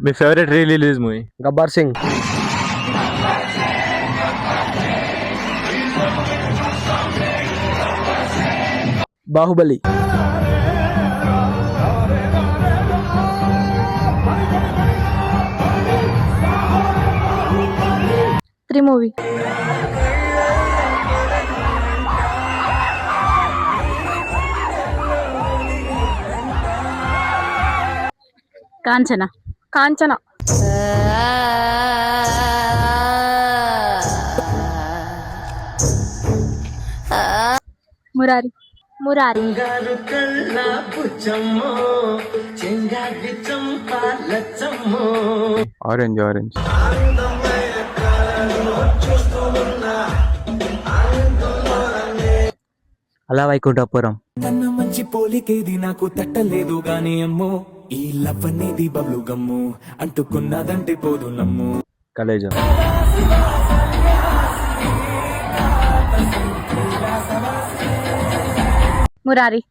మీ favourite re release movie? Gabbar Singh. Baahubali. త్రిమూవీ. Kanchana. Kanchana. Murari. Murari. Orange Orange. Ala Vaikunthapuram. తన మంచి పోలికేది నాకు తట్టలేదు గాని అమ్మో, ఈ లవ్ అనేది బబ్లు గమ్ము, అంటుకున్నదంటే పోదు నమ్ము. కలేజా. మురారి.